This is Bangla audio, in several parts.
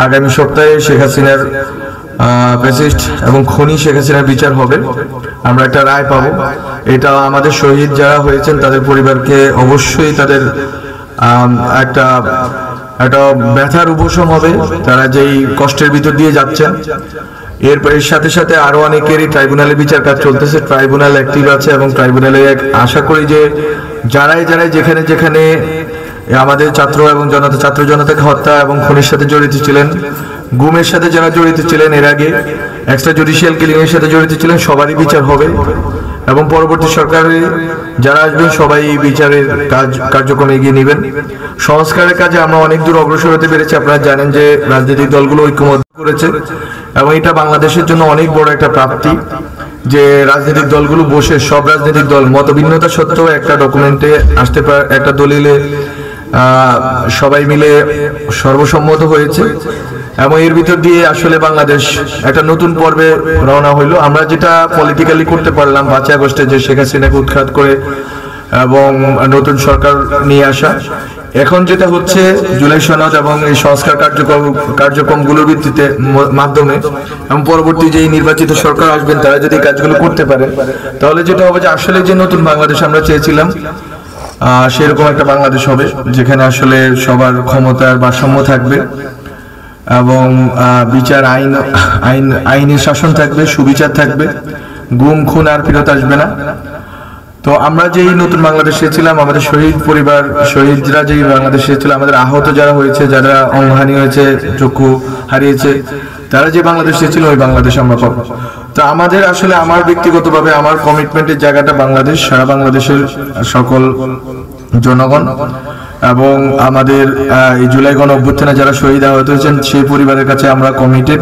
আগামী সপ্তাহে শেখ হাসিনার প্রেসিডেন্ট এবং খুনি শেখ হাসিনার বিচার হবে, আমরা একটা রায় পাবো। এটা আমাদের শহীদ যারা হয়েছেন তাদের পরিবারকে অবশ্যই তাদের একটা একটা ব্যথার উপশম হবে, তারা যেই কষ্টের ভিতর দিয়ে যাচ্ছেন। এর সাথে সাথে আরো অনেকেরই ট্রাইব্যুনালে বিচার কাজ চলতেছে, ট্রাইব্যুনাল অ্যাক্টিভ আছে এবং ট্রাইব্যুনালে আশা করি যে যারাই যেখানে যেখানে আমাদের ছাত্র এবং ছাত্র জনতাকে হত্যা এবং খুনের সাথে জড়িত ছিলেন, গুমের সাথে যারা জড়িত ছিলেন, এর আগে এক্সট্রা জুডিশিয়াল কিলিং এর সাথে জড়িত ছিলেন, সবারই বিচার হবে এবং পরবর্তী সরকারে যারা আসবেন সবাই এই বিচারের কার্যক্রমে এগিয়ে নেবেন। সংস্কারের কাজে আমরা অনেক দূর অগ্রসর হতে পেরেছি। আপনারা জানেন যে রাজনৈতিক দলগুলো ঐক্যমত্য করেছে এবং এটা বাংলাদেশের জন্য অনেক বড় একটা প্রাপ্তি যে রাজনৈতিক দলগুলো বসে, সব রাজনৈতিক দল মতভিন্নতা সত্ত্বেও একটা ডকুমেন্টে আসতে পারে, একটা দলিলে সবাই মিলে সর্বসম্মত হয়েছে এবং এর ভিতর দিয়ে আসলে বাংলাদেশ একটা নতুন পর্বে রওনা হইলো। আমরা যেটা পলিটিক্যালি করতে পারলাম 5 আগস্টে, যে শেখ হাসিনাকে উৎখাত করে এবং নতুন সরকার নিয়ে আসা, এখন যেটা হচ্ছে জুলাই সনদ এবং এই সংস্কার কার্যক্রমগুলোর ভিত্তিতে মাধ্যমে এবং পরবর্তী যে নির্বাচিত সরকার আসবেন তারা যদি কাজগুলো করতে পারে, তাহলে যেটা হবে যে আসলে যে নতুন বাংলাদেশ আমরা চেয়েছিলাম সেরকম একটা বাংলাদেশ হবে, যেখানে আসলে সবার ক্ষমতার ভারসাম্য থাকবে এবং বিচার আইনের শাসন থাকবে, সুবিচার থাকবে, গুম খুন আর ফেরত আসবে না। তো আমরা যেই নতুন বাংলাদেশ চেয়েছিলাম, আমাদের শহীদ পরিবার, শহীদরা যেই বাংলাদেশ চেয়েছিল, আমাদের আহত যারা হয়েছে, যারা অঙ্গহানি হয়েছে, চক্ষু হারিয়েছে, তারা যে বাংলাদেশ চেয়েছিল ওই বাংলাদেশ আমরা পাবো। তো আমাদের আসলে আমার ব্যক্তিগতভাবে আমার কমিটমেন্টের জায়গাটা বাংলাদেশ, সারা বাংলাদেশের সকল জনগণ এবং আমাদের এই জুলাই গণ অভ্যুত্থানে যারা শহীদ আহত হয়েছেন সেই পরিবারের কাছে আমরা কমিটেড,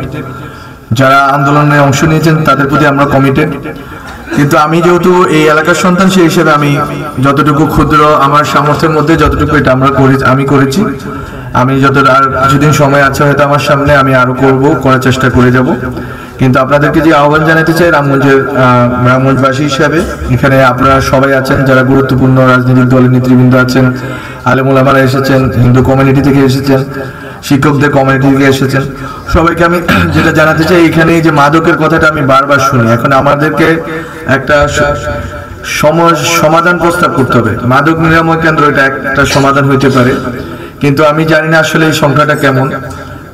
যারা আন্দোলনে অংশ নিয়েছেন তাদের প্রতি আমরা কমিটেড। কিন্তু আমি যেহেতু এই এলাকার সন্তান, সেই হিসেবে আমি যতটুকু ক্ষুদ্র আমার সামর্থ্যের মধ্যে যতটুকু এটা আমি করেছি। আমি আর কিছুদিন সময় আছে হয়তো আমার সামনে, আমি আরো করার চেষ্টা করে যাব। কিন্তু আপনাদেরকে যে আহ্বান জানাতে চাই রামগঞ্জবাসী হিসাবে, এখানে আপনারা সবাই আছেন, যারা গুরুত্বপূর্ণ রাজনৈতিক দলের নেতৃবৃন্দ আছেন, আলেম ওলামারা এসেছেন, হিন্দু কমিউনিটি থেকে এসেছেন, শিক্ষকদের কমিউনিটি থেকে এসেছেন, সবাইকে আমি যেটা জানাতে চাই, এখানে যে মাদকের কথাটা আমি বারবার শুনি, এখন আমাদেরকে একটা সমাধান প্রস্তাব করতে হবে। মাদক নিরাময় কেন্দ্র এটা একটা সমাধান হইতে পারে, কিন্তু আমি জানি না আসলে এই সংখ্যাটা কেমন,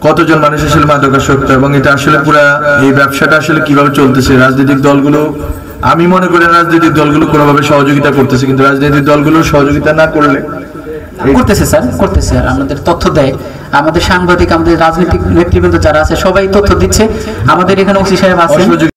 কতজন মানুষ আসলে মাদকাসক্ত এবং এটা আসলে পুরা এই ব্যবসাটা আসলে কিভাবে চলতেছে। রাজনৈতিক দলগুলো, আমি মনে করি রাজনৈতিক দলগুলো কোনোভাবে সহযোগিতা করতেছে, কিন্তু রাজনৈতিক দলগুলো সহযোগিতা না করলে করতেছে স্যার, করতেছে। আর আমাদের তথ্য দেয়, আমাদের সাংবাদিক, আমাদের রাজনৈতিক নেতৃবৃন্দ যারা আছে সবাই তথ্য দিচ্ছে। আমাদের এখানে ওসি সাহেব আছেন।